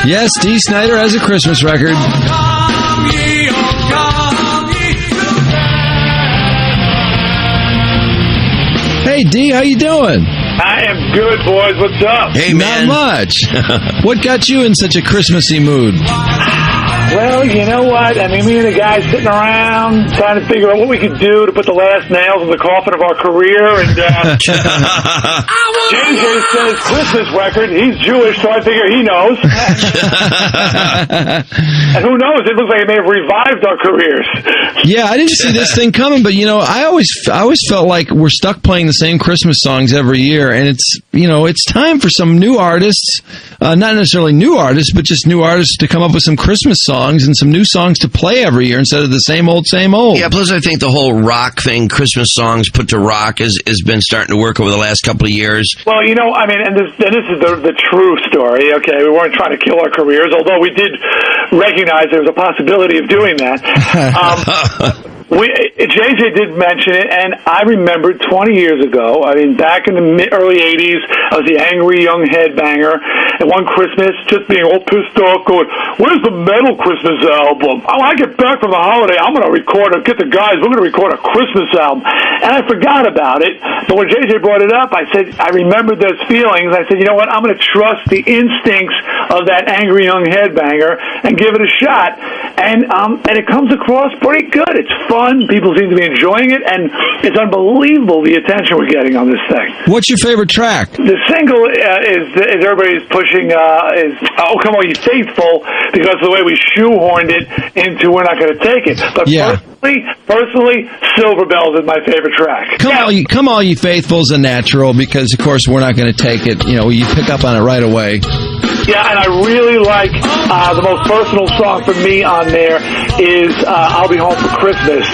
Yes, Dee Snider has a Christmas record. Hey, Dee, how you doing? I am good, boys. What's up? Hey, man. Not much. What got you in such a Christmassy mood? Well, you know what? I mean, me and the guys sitting around trying to figure out what we could do to put the last nails in the coffin of our career. And JJ says Christmas record. He's Jewish, so I figure he knows. And who knows? It looks like it may have revived our careers. Yeah, I didn't see this thing coming, but I always felt like we're stuck playing the same Christmas songs every year, and it's time for some new artists, not necessarily new artists, but just new artists to come up with some Christmas songs and some new songs to play every year instead of the same old, same old. Yeah, plus I think the whole rock thing, Christmas songs put to rock, has been starting to work over the last couple of years. Well, I mean, and this is the true story, okay? We weren't trying to kill our careers, although we did recognize there was a possibility of doing that. JJ did mention it, and I remember 20 years ago, I mean, back in the early 80s, I was the angry young headbanger, and one Christmas, just being all pissed off, going, where's the metal Christmas album? Oh, I get back from the holiday, I'm going to get the guys, we're going to record a Christmas album. And I forgot about it, but when JJ brought it up, I remembered those feelings. I said, you know what, I'm going to trust the instincts of that angry young headbanger and give it a shot. And it comes across pretty good. It's fun. People seem to be enjoying it, and it's unbelievable the attention we're getting on this thing. What's your favorite track? The single is everybody's pushing is "Oh Come All Ye Faithful" because of the way we shoehorned it into "We're Not Going to Take It." But yeah. Personally, Silver Bells is my favorite track. Come All Ye Faithful's a natural because, of course, We're Not Going to Take It. You pick up on it right away. Yeah, and I really like the most personal song for me on there is "I'll Be Home for Christmas,"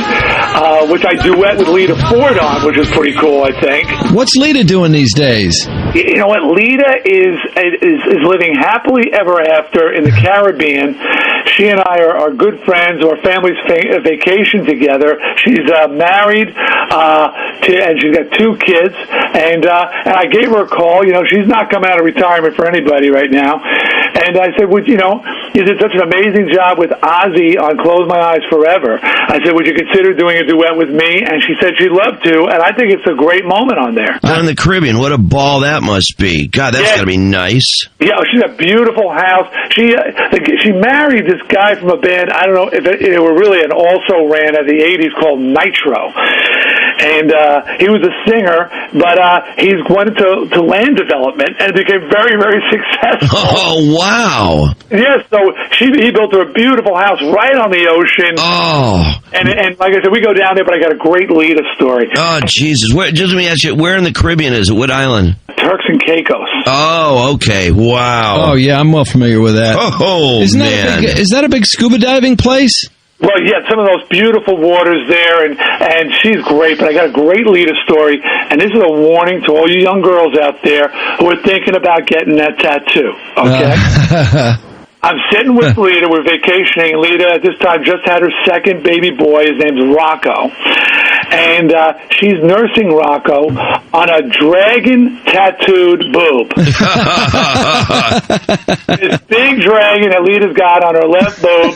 which I duet with Lita Ford on, which is pretty cool, I think. What's Lita doing these days? You know what? Lita is living happily ever after in the Caribbean. She and I are good friends. Our families vacation together. She's married, and she's got 2 kids. And I gave her a call. She's not coming out of retirement for anybody right now. And I said, you did such an amazing job with Ozzy on "Close My Eyes Forever." I said, would you consider doing a duet with me? And she said she'd love to. And I think it's a great moment on there. Down in the Caribbean, what a ball that must be. God, that's got to be nice. Yeah, she's a beautiful house. She married this guy from a band, I don't know if it were really an also ran at the 80s called Nitro. And he was a singer, but he's went to land development and became very, very successful. Oh, wow. Yes, so he built her a beautiful house right on the ocean. Oh. And like I said, we go down there, but I got a great Lita story. Oh, Jesus. Just let me ask you, where in the Caribbean is it? What island? Turks and Caicos. Oh, okay. Wow. Oh, yeah, I'm well familiar with that. Oh, man. Is that a big scuba diving place? Well, yeah, some of those beautiful waters there, and she's great, but I got a great Lita story, and this is a warning to all you young girls out there who are thinking about getting that tattoo, okay? I'm sitting with Lita, we're vacationing. Lita, at this time, just had her second baby boy. His name's Rocco. And she's nursing Rocco on a dragon-tattooed boob. This big dragon that Lita's got on her left boob,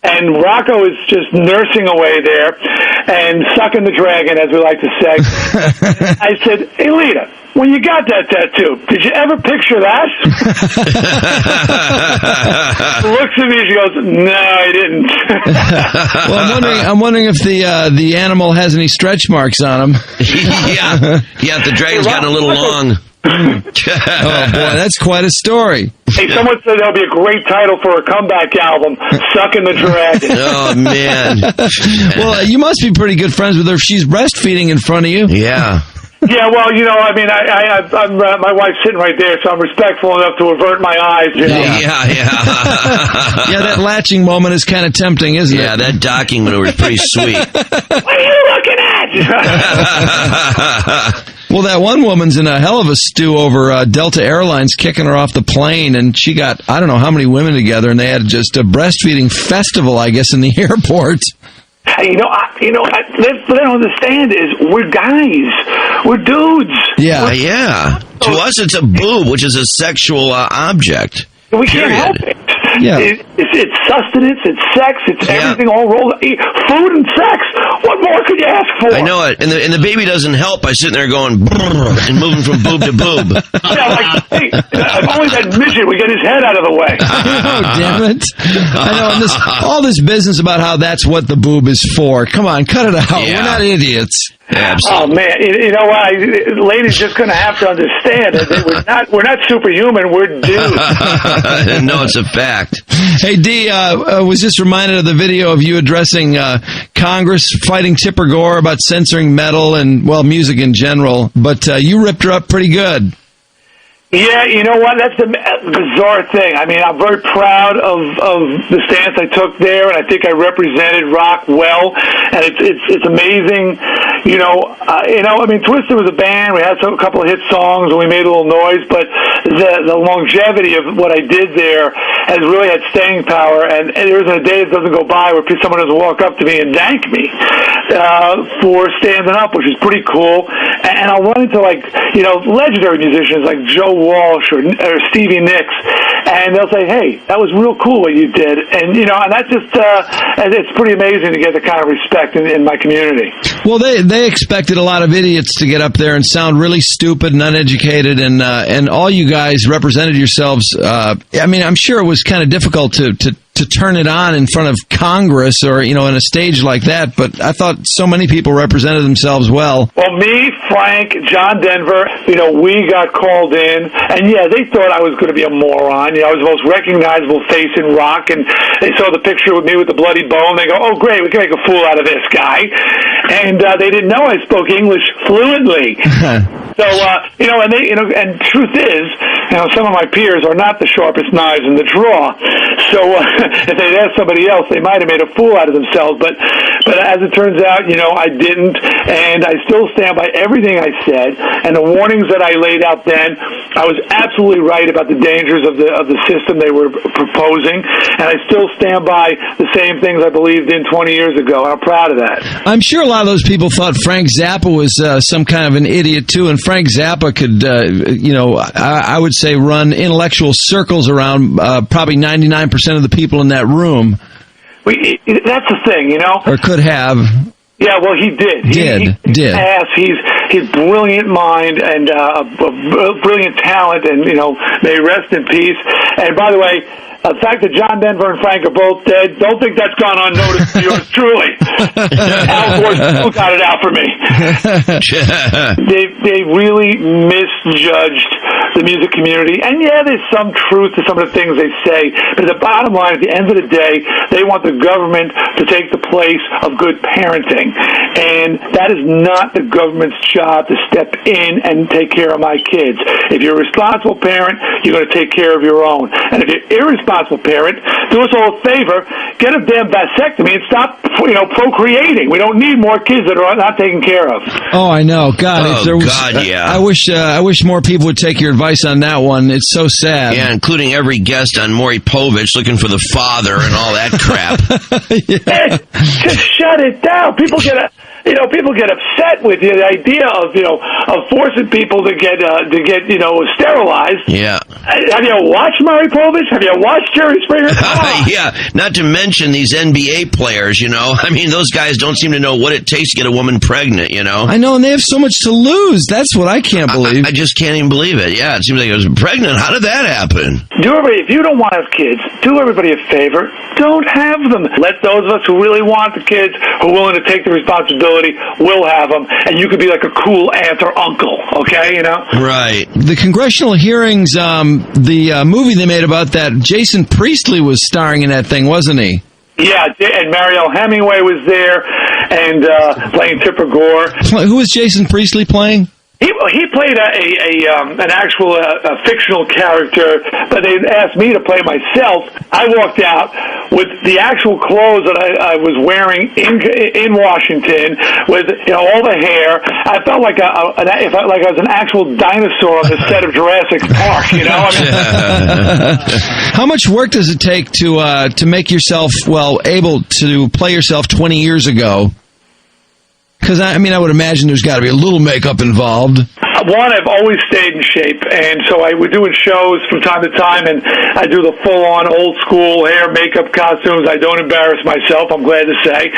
and Rocco is just nursing away there and sucking the dragon, as we like to say. I said, hey, Lita, when you got that tattoo, did you ever picture that? She looks at me, she goes, no, I didn't. Well, I'm wondering if the animal has any stretch marks on him. Yeah, the dragon's gotten a little long. Oh, boy, that's quite a story. Hey, someone said that would be a great title for a comeback album, Sucking the Dragon. Oh, man. Well, you must be pretty good friends with her if she's breastfeeding in front of you. Yeah. Yeah, well, I mean, I'm my wife's sitting right there, so I'm respectful enough to avert my eyes. Yeah. Yeah, that latching moment is kind of tempting, isn't it? Yeah, that docking maneuver is pretty sweet. What are you looking at? Well, that one woman's in a hell of a stew over Delta Airlines kicking her off the plane, and she got, I don't know how many women together, and they had just a breastfeeding festival, I guess, in the airport. Hey, what I don't understand is we're guys. We're dudes. Yeah. Yeah. To us, it's a boob, which is a sexual object. We can't help it. Yeah. It's sustenance, it's sex, it's everything all rolled. Food and sex. What more could you ask for? I know it. And the baby doesn't help by sitting there going brrr, and moving from boob to boob. Yeah, like, hey, if only that midget would get his head out of the way. Oh, damn it. I know, and all this business about how that's what the boob is for. Come on, cut it out. Yeah. We're not idiots. Oh man, you know what? Ladies just going to have to understand that we're not superhuman. We're dudes. No, it's a fact. Hey, D, was just reminded of the video of you addressing Congress, fighting Tipper Gore about censoring metal and, well, music in general. But you ripped her up pretty good. Yeah, you know what? That's the bizarre thing. I mean, I'm very proud of the stance I took there, and I think I represented rock well. And it's amazing, you know. I mean, Twisted was a band. We had a couple of hit songs, and we made a little noise. But the longevity of what I did there has really had staying power. And there isn't a day that doesn't go by where someone doesn't walk up to me and thank me for standing up, which is pretty cool. And I'll run into legendary musicians like Joe Walsh or Stevie Nicks, and they'll say, "Hey, that was real cool what you did," and and that's just it's pretty amazing to get the kind of respect in my community. Well, they expected a lot of idiots to get up there and sound really stupid and uneducated, and all you guys represented yourselves. I mean, I'm sure it was kind of difficult to turn it on in front of Congress or, in a stage like that, but I thought so many people represented themselves well. Well, me, Frank, John Denver, we got called in, and yeah, they thought I was going to be a moron. I was the most recognizable face in rock, and they saw the picture with me with the bloody bone. They go, "Oh, great, we can make a fool out of this guy." And they didn't know I spoke English fluently. So, and truth is, some of my peers are not the sharpest knives in the drawer. So, if they'd asked somebody else, they might have made a fool out of themselves. But as it turns out, I didn't, and I still stand by everything I said. And the warnings that I laid out then, I was absolutely right about the dangers of the system they were proposing, and I still stand by the same things I believed in 20 years ago. I'm proud of that. I'm sure a lot of those people thought Frank Zappa was some kind of an idiot too, and Frank Zappa could, I would say, run intellectual circles around probably 99% of the people in that room. That's the thing, or could have. Yeah, well, he did. He did. He's brilliant mind and a brilliant talent, and may he rest in peace. And by the way, the fact that John Denver and Frank are both dead, don't think that's gone unnoticed to yours truly. Al Gore still got it out for me. They really misjudged the music community. And yeah, there's some truth to some of the things they say, but the bottom line, at the end of the day, they want the government to take the place of good parenting. And that is not the government's job to step in and take care of my kids. If you're a responsible parent, you're going to take care of your own. And if you're irresponsible parent, do us all a favor, get a damn vasectomy and stop, procreating. We don't need more kids that are not taken care of. Oh, I know. God, if there was, yeah. I wish more people would take your advice on that one. It's so sad. Yeah, including every guest on Maury Povich looking for the father and all that crap. Yeah, just shut it down. People get upset with the idea of forcing people to get sterilized. Yeah. Have you watched Maury Povich? Have you watched Jerry Springer? Yeah. Not to mention these NBA players. I mean, those guys don't seem to know what it takes to get a woman pregnant. I know, and they have so much to lose. That's what I can't believe. I just can't even believe it. Yeah, it seems like I was pregnant. How did that happen? If you don't want to have kids, do everybody a favor. Don't have them. Let those of us who really want the kids, who are willing to take the responsibility, will have them, and you could be like a cool aunt or uncle, okay, Right. The congressional hearings, the movie they made about that, Jason Priestley was starring in that thing, wasn't he? Yeah, and Mariel Hemingway was there, and playing Tipper Gore. Who was Jason Priestley playing? He played an actual fictional character, but they asked me to play myself. I walked out with the actual clothes that I was wearing in Washington, with all the hair. I felt like I was an actual dinosaur on the set of Jurassic Park. How much work does it take to make yourself able to play yourself 20 years ago? Because, I would imagine there's got to be a little makeup involved. one, I've always stayed in shape, and so we're doing shows from time to time, and I do the full-on old-school hair, makeup, costumes. I don't embarrass myself, I'm glad to say.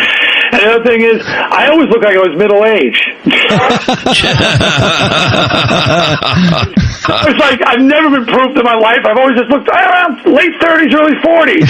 And the other thing is, I always look like I was middle-aged. It's like I've never been proof in my life. I've always just looked around late 30s, early 40s.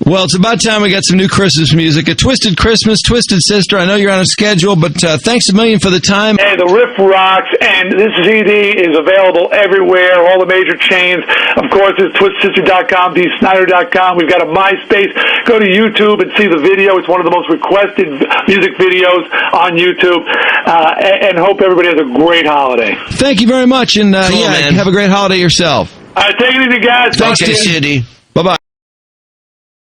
Well, it's about time we got some new Christmas music. A Twisted Christmas, Twisted Sister. I know you're on a schedule, but thanks a million for the time. Hey, the riff rocks, and this CD is available everywhere, all the major chains. Of course, it's TwistedSister.com, Snider.com. We've got a MySpace. Go to YouTube and see the video. It's one of the most requested music videos on YouTube, and hope everybody has a great holiday. Thank you very much, and Cool, man. have a great holiday yourself. All right, take it easy, guys. Thanks, CD. Bye-bye.